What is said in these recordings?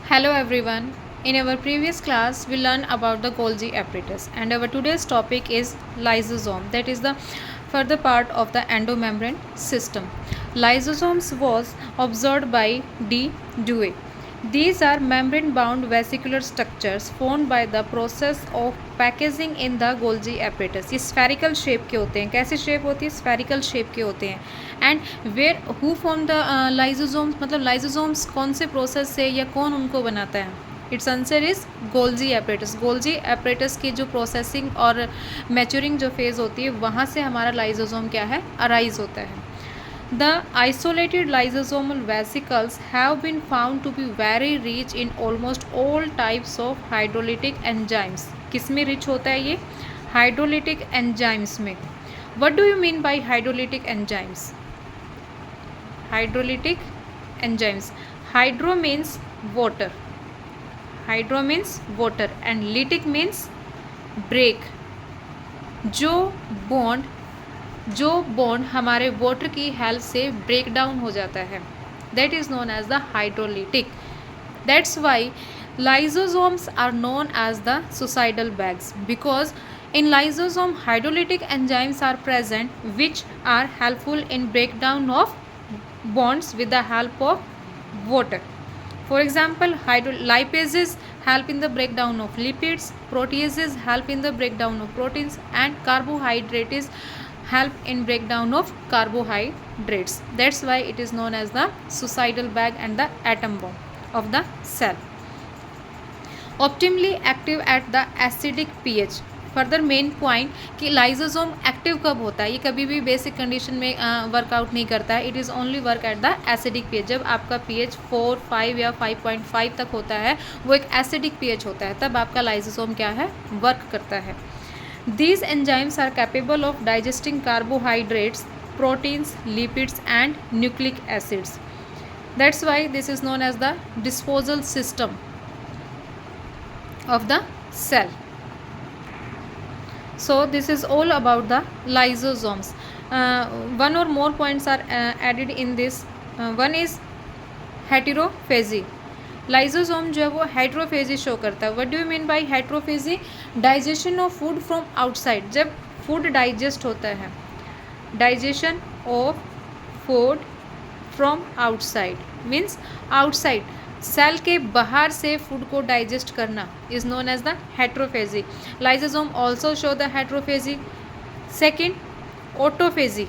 Hello everyone. In our previous class, we learned about the Golgi apparatus, and our today's topic is lysosome. That is the further part of the endomembrane system. Lysosomes was observed by D. Dewey. These are membrane-bound vesicular structures formed by the process of packaging in the Golgi apparatus. ये spherical shape के होते हैं. कैसी shape होती है? Spherical shape के होते हैं. And where who form the lysosomes, मतलब लाइजोसोम्स कौन से प्रोसेस से या कौन उनको बनाता है? It's answer is Golgi apparatus. Golgi apparatus की जो प्रोसेसिंग और मैच्योरिंग जो फेज़ होती है वहाँ से हमारा लाइजोसोम क्या है? अराइज होता है. The isolated lysosomal vesicles have been found to be very rich in almost all types of hydrolytic enzymes. किस में रिच होता है ये? हाइड्रोलिटिक एंजाइम्स में. What do you mean by hydrolytic enzymes? Hydrolytic enzymes. Hydro means water. Hydro means water and lytic means break. जो bond हमारे water की help से ब्रेक डाउन हो जाता है, that is known as the hydrolytic. That's why lysosomes are known as the suicidal bags, because in lysosome hydrolytic enzymes are present which are helpful in breakdown of bonds with the help of water. For example, lipases help in the breakdown of lipids, proteases help in the breakdown of proteins, and carbohydrates help in breakdown of carbohydrates. That's why it is known as the suicidal bag and the atom bomb of the cell. Optimally active at the acidic pH. Further main point कि lysosome active कब होता है? ये कभी भी basic condition में workout नहीं करता है. It is only work at the acidic pH. जब आपका पीएच 4, 5 या 5.5 तक होता है, वो एक एसिडिक पीएच होता है, तब आपका लाइजोसोम क्या है? वर्क करता है. These enzymes are capable of digesting carbohydrates, proteins, lipids and nucleic acids. That's why this is known as the disposal system of the cell. So this is all about the lysosomes. One or more points are added in this. One is heterophagy. Lysosome जो है वो heterophagy show करता है. What do you mean by heterophagy? Digestion of food from outside. जब food digest होता है, digestion of food from outside means outside, cell के बाहर से फूड को डाइजेस्ट करना is known as the heterophagy. Lysosome also show the heterophagy. Second, autophagy.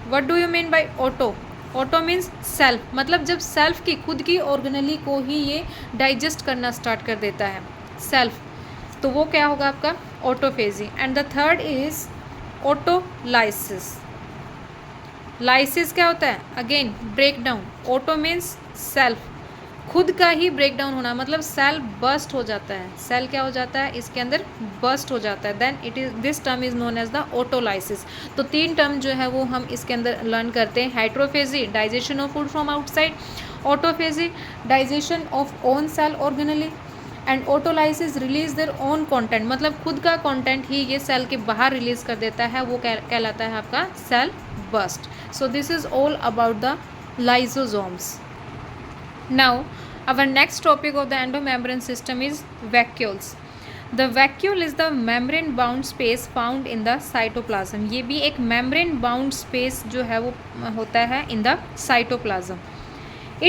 What do you mean by auto? Auto means self, मतलब जब self की खुद की ऑर्गेनली को ही ये डाइजेस्ट करना स्टार्ट कर देता है सेल्फ, तो वो क्या होगा आपका? Autophagy. And the third is autolysis. Lysis क्या होता है? Again break down. Auto means self, खुद का ही ब्रेक डाउन होना, मतलब सेल बस्ट हो जाता है. सेल क्या हो जाता है? इसके अंदर बस्ट हो जाता है. Then it is this term is known as the autolysis. तो 3 टर्म जो है वो हम इसके अंदर लर्न करते हैं. Heterophagy, digestion of food from outside. Autophagy, digestion of own cell organelle. And autolysis, release their own content, मतलब खुद का कंटेंट ही ये सेल के बाहर रिलीज कर देता है, वो कहलाता है आपका cell burst. So this is all about the lysosomes. Now our next topic of the endomembrane system is vacuoles. The vacuole is the membrane bound space found in the cytoplasm. ये भी एक membrane bound space जो है वो होता है in the cytoplasm.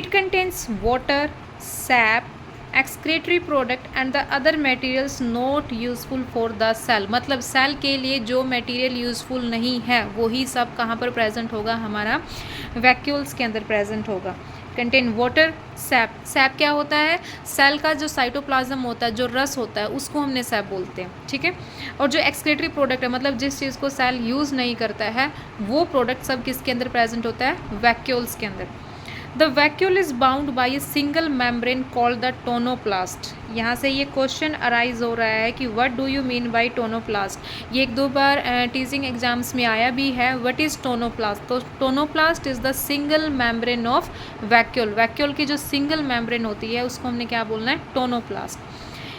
It contains water, sap, excretory product and the other materials not useful for the cell. मतलब cell के लिए जो मटेरियल यूज़फुल नहीं है वही सब कहाँ पर प्रेजेंट होगा? हमारा वैक्यूल्स के अंदर प्रेजेंट होगा. Contain water, SAP. सैप क्या होता है? सेल का जो साइटोप्लाज्म होता है, जो रस होता है, उसको हमने सैप बोलते हैं. ठीक है. और जो एक्सक्रीटरी प्रोडक्ट है, मतलब जिस चीज़ को सेल यूज़ नहीं करता है, वो प्रोडक्ट सब किसके अंदर प्रेजेंट होता है? वैक्यूल्स के अंदर. The vacuole is bound by a single membrane called the tonoplast. यहाँ से ये क्वेश्चन अराइज हो रहा है कि what do you mean by tonoplast. ये 1-2 बार टीचिंग एग्जाम्स में आया भी है. What is tonoplast? तो tonoplast is the single membrane of vacuole. Vacuole की जो सिंगल मेम्ब्रेन होती है उसको हमने क्या बोलना है? Tonoplast.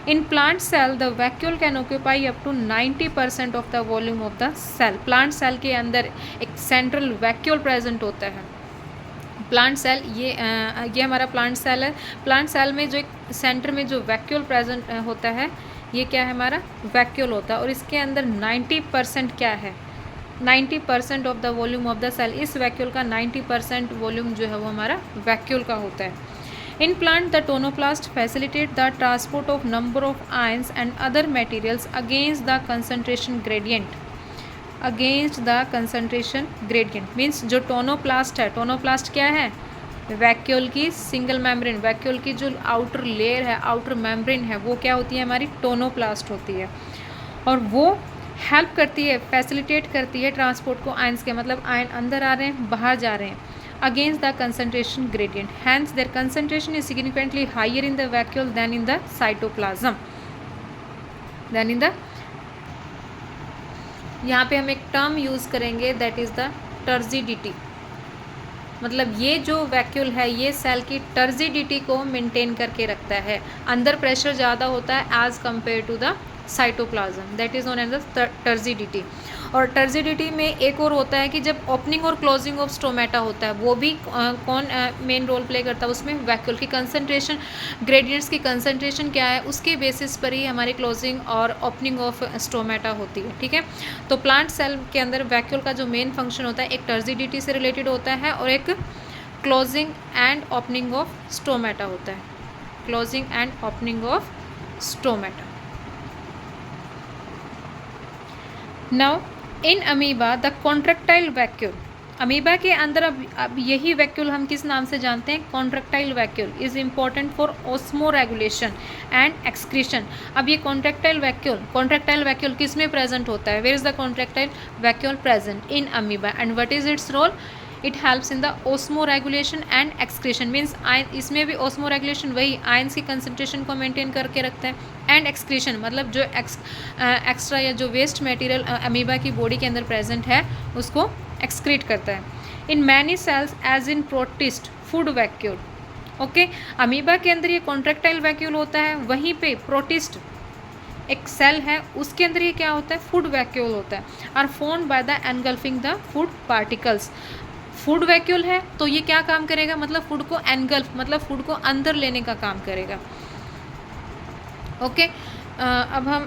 In plant cell the vacuole can occupy up to 90% of the volume of the cell. Plant cell के अंदर एक सेंट्रल वैक्यूल प्रेजेंट होता है. प्लांट सेल, ये हमारा प्लांट सेल है। प्लांट सेल में जो एक सेंटर में जो वैक्यूल प्रेजेंट होता है, ये क्या है हमारा वैक्यूल होता है, और इसके अंदर 90% क्या है, 90% of the volume of the cell, इस वैक्यूल का 90% वॉल्यूम जो है वो हमारा वैक्यूल का होता है। In plant the tonoplast facilitate the transport of number of ions and other materials against the concentration gradient, against the concentration gradient means जो टोनोप्लास्ट है, टोनोप्लास्ट क्या है, वैक्यूल की सिंगल मेम्ब्रेन, वैक्यूल की जो आउटर लेयर है, outer membrane है, वो क्या होती है हमारी टोनोप्लास्ट होती है, और वो हेल्प करती है, फैसिलिटेट करती है ट्रांसपोर्ट को आयंस के, मतलब आयन अंदर आ रहे हैं बाहर जा रहे हैं, against the concentration gradient, hence their concentration is significantly higher in the vacuole than in the cytoplasm, than in the, यहाँ पे हम एक टर्म यूज़ करेंगे दैट इज़ द टर्जिडिटी, मतलब ये जो वैक्यूल है ये सेल की टर्जिडिटी को मेंटेन करके रखता है, अंदर प्रेशर ज़्यादा होता है as compare to the cytoplasm, that is known as the turgidity. और टर्जिडिटी में एक और होता है कि जब ओपनिंग और क्लोजिंग ऑफ स्टोमेटा होता है, वो भी कौन मेन रोल प्ले करता है उसमें, वैक्यूल की कंसंट्रेशन, ग्रेडियंट्स की कंसंट्रेशन क्या है उसके बेसिस पर ही हमारी क्लोजिंग और ओपनिंग ऑफ स्टोमेटा होती है, ठीक है। तो प्लांट सेल के अंदर वैक्यूल का जो मेन फंक्शन होता है एक टर्जिडिटी से रिलेटेड होता है और एक closing and opening of stomata होता है, closing and opening of stomata. Now in amoeba the contractile vacuole, amoeba के अंदर अब यही वैक्यूल हम किस नाम से जानते हैं, contractile vacuole is important for osmoregulation and excretion. अब ये कॉन्ट्रैक्टाइल वैक्यूल किस में प्रेजेंट होता है, where is the contractile vacuole present in amoeba and what is its role, it helps in the osmoregulation and excretion means ion, इसमें भी osmoregulation वही ions की कंसंट्रेशन को मेंटेन करके रखता है, एंड एक्सक्रीशन मतलब जो एक्स्ट्रा या जो वेस्ट मटेरियल अमीबा की बॉडी के अंदर प्रेजेंट है उसको एक्सक्रीट करता है। In many cells as in protist food vacuole, okay, amoeba के अंदर ये कॉन्ट्रैक्टाइल वैक्यूल होता है, वहीं पे प्रोटिस्ट एक सेल है उसके अंदर ये क्या होता है, फूड वैक्यूल होता है, are formed by the engulfing the food particles. Food vacuole है तो ये क्या काम करेगा, मतलब फूड को एनगल्फ मतलब फूड को अंदर लेने का काम करेगा, ओके। अब हम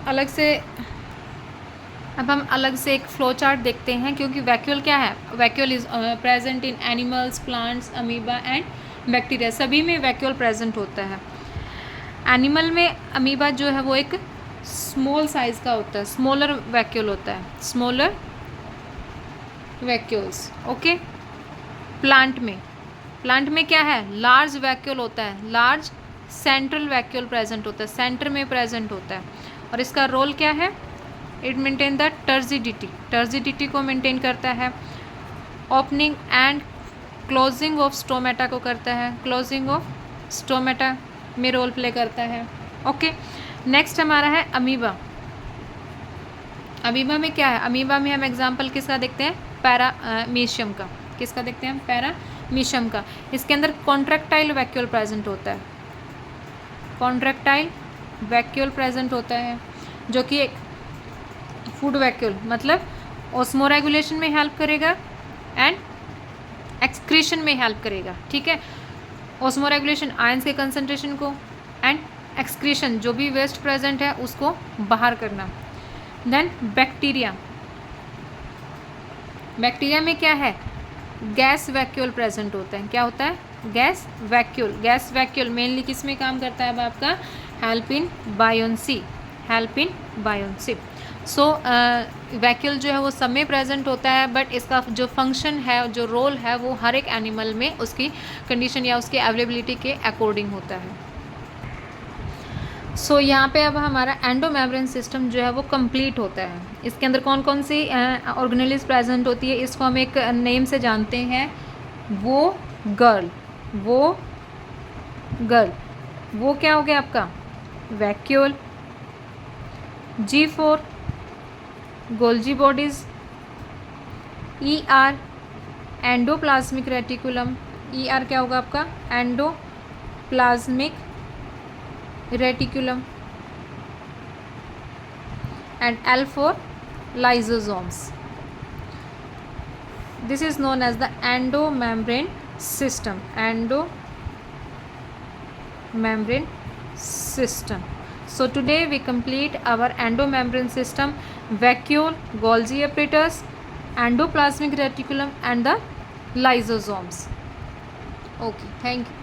अलग से एक फ्लो चार्ट देखते हैं, क्योंकि वैक्यूल क्या है, vacuole is present in animals, plants, amoeba and bacteria, सभी में वैक्यूल प्रेजेंट होता है। एनिमल में अमीबा जो है वो एक स्मॉल साइज़ का होता है, स्मॉलर वैक्यूल होता है, स्मॉलर वैक्यूल्स, ओके। प्लांट में क्या है, लार्ज वैक्यूल होता है, लार्ज सेंट्रल वैक्यूल प्रेजेंट होता है, सेंटर में प्रेजेंट होता है, और इसका रोल क्या है, इट मेंटेन द टर्जिडिटी को मेंटेन करता है, opening and closing of stomata को करता है, क्लोजिंग ऑफ स्टोमेटा में रोल प्ले करता है, ओके। नेक्स्ट हमारा है अमीबा। अमीबा में क्या है, अमीबा में हम एग्जाम्पल किसका देखते हैं, पैरामीशियम का, किसका देखते हैं हम, पैरामीशियम का। इसके अंदर कॉन्ट्रैक्टाइल वैक्यूल प्रेजेंट होता है, कॉन्ट्रैक्टाइल वैक्यूल प्रेजेंट होता है जो कि एक फूड वैक्यूल मतलब ऑस्मो रेगुलेशन में हेल्प करेगा एंड एक्सक्रीशन में हेल्प करेगा, ठीक है। ऑस्मो रेगुलेशन आयंस के कंसंट्रेशन को, एंड एक्सक्रीशन जो भी वेस्ट प्रेजेंट है उसको बाहर करना। देन बैक्टीरिया में क्या है, गैस वैक्यूल प्रेजेंट होता है, क्या होता है, गैस वैक्यूल मेनली किस में काम करता है अब आपका, help in buoyancy, so vacuole जो है वो सब में प्रेजेंट होता है, बट इसका जो फंक्शन है, जो रोल है, वो हर एक एनिमल में उसकी कंडीशन या उसकी अवेलेबिलिटी के अकॉर्डिंग होता है। सो यहाँ पे अब हमारा एंडोमेम्ब्रेन सिस्टम जो है वो कंप्लीट होता है। इसके अंदर कौन कौन सी ऑर्गेनेल्स प्रेजेंट होती है, इसको हम एक नेम से जानते हैं, वो गर्ल, वो क्या हो गया आपका, vacuole. G4 Golgi bodies, ER endoplasmic reticulum, ER क्या होगा आपका, endoplasmic reticulum, and L4 lysosomes. This is known as the endomembrane system, endomembrane system. So today we complete our endomembrane system, vacuole, Golgi apparatus, endoplasmic reticulum and the lysosomes. Okay, thank you.